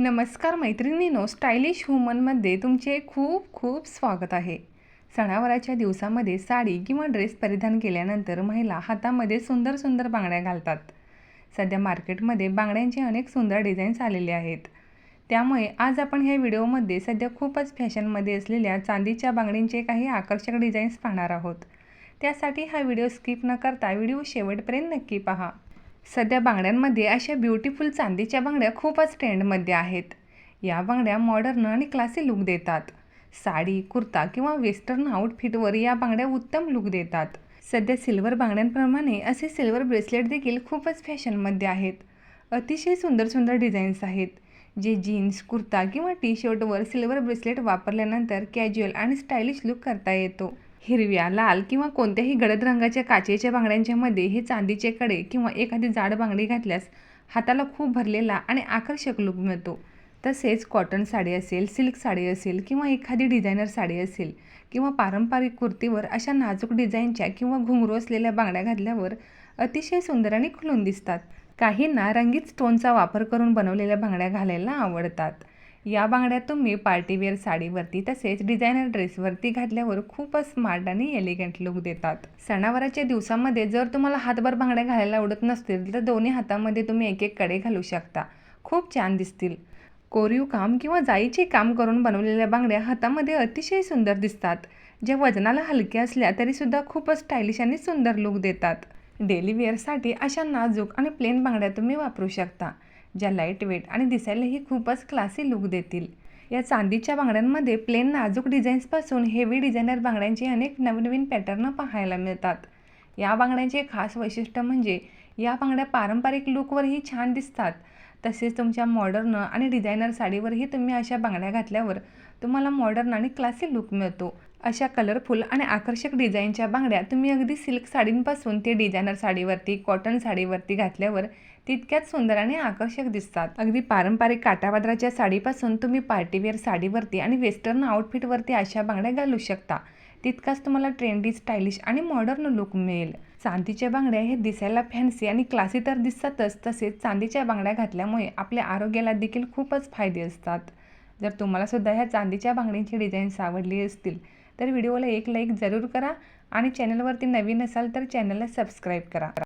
नमस्कार मैत्रिणींनो, स्टायलिश वुमनमध्ये तुमचे खूप खूप स्वागत आहे। सणावाराच्या दिवसामध्ये साडी किंवा ड्रेस परिधान केल्यानंतर महिला हातामध्ये सुंदर सुंदर बांगड्या घालतात। सध्या मार्केटमध्ये बांगड्यांचे अनेक सुंदर डिझाईन्स आलेले आहेत। त्यामुळे आज आपण ह्या व्हिडिओमध्ये सध्या खूपच फॅशनमध्ये असलेल्या चांदीच्या बांगडींचे काही आकर्षक डिझाईन्स पाहणार आहोत। त्यासाठी हा व्हिडिओ स्किप न करता व्हिडिओ शेवटपर्यंत नक्की पहा। सध्या बांगड्यांमध्ये अशा ब्युटिफुल चांदीच्या बांगड्या खूपच ट्रेंडमध्ये आहेत। या बांगड्या मॉडर्न आणि क्लासी लुक देतात। साडी, कुर्ता किंवा वेस्टर्न आउटफिटवर या बांगड्या उत्तम लुक देतात। सध्या सिल्वर बांगड्यांप्रमाणे असे सिल्वर ब्रेसलेट देखील खूपच फॅशनमध्ये आहेत। अतिशय सुंदर सुंदर डिझाईन्स आहेत, जे जीन्स, कुर्ता किंवा टी शर्टवर सिल्वर ब्रेसलेट वापरल्यानंतर कॅज्युअल आणि स्टायलिश लुक करता येतो। हिरव्या, लाल किंवा कोणत्याही गडद रंगाच्या काचेच्या बांगड्यांच्या मध्ये हे चांदीचे कडे किंवा एखादी जाड बांगडी घातल्यास हाताला खूप भरलेला आणि आकर्षक लुक मिळतो। तसेच कॉटन साडी असेल, सिल्क साडी असेल किंवा एखादी डिझायनर साडी असेल किंवा पारंपरिक कुर्तीवर अशा नाजूक डिझाईनच्या किंवा घुंगरू असलेल्या बांगड्या घातल्यावर अतिशय सुंदर आणि खुलून दिसतात। काहींना रंगीत स्टोनचा वापर करून बनवलेल्या बांगड्या घालायला आवडतात। या बांगड्या तुम्ही पार्टीवेअर साडीवरती तसेच डिझायनर ड्रेसवरती घातल्यावर खूपच स्मार्ट आणि एलिगंट लुक देतात। सणावाराच्या दिवसामध्ये जर तुम्हाला हातभर बांगड्या घालायला आवडत नसतील तर दोन्ही हातामध्ये तुम्ही एक एक कडे घालू शकता, खूप छान दिसतील। कोरीव काम किंवा जाईचे काम करून बनवलेल्या बांगड्या हातामध्ये अतिशय सुंदर दिसतात। ज्या वजनाला हलक्या असल्या तरीसुद्धा खूपच स्टायलिश आणि सुंदर लुक देतात। डेली वेअरसाठी अशा नाजूक आणि प्लेन बांगड्या तुम्ही वापरू शकता, ज्या लाईट वेट आणि दिसायलाही खूपच क्लासी लुक देतील। या चांदीच्या बांगड्यांमध्ये प्लेन नाजूक डिझाईन्सपासून हेवी डिझायनर बांगड्यांचे अनेक नवनवीन पॅटर्न पाहायला मिळतात। या बांगड्यांचे खास वैशिष्ट्य म्हणजे या बांगड्या पारंपरिक लुकवरही छान दिसतात। तसेच तुमच्या मॉडर्न आणि डिझायनर साडीवरही तुम्ही अशा बांगड्या घातल्यावर तुम्हाला मॉडर्न आणि क्लासी लुक मिळतो। अशा कलरफुल आणि आकर्षक डिझाईनच्या बांगड्या तुम्ही अगदी सिल्क साडींपासून ते डिझायनर साडीवरती, कॉटन साडीवरती घातल्यावर तितक्याच सुंदर आणि आकर्षक दिसतात। अगदी पारंपरिक काठापदराच्या साडीपासून तुम्ही पार्टीवेअर साडीवरती आणि वेस्टर्न आउटफिटवरती अशा बांगड्या घालू शकता, तितकाच तुम्हाला ट्रेंडी, स्टायलिश आणि मॉडर्न लुक मिळेल। चांदीच्या बांगड्या हे दिसायला फॅन्सी आणि क्लासी तर दिसतातच, तसेच चांदीच्या बांगड्या घातल्यामुळे आपल्या आरोग्याला देखील खूपच फायदे असतात। जर तुम्हाला सुद्धा ह्या चांदीच्या बांगडींची डिझाईन्स आवडली असतील तर व्हिडिओला एक लाईक जरूर करा आणि चॅनलवरती नवीन असाल तर चॅनलला सबस्क्राईब करा।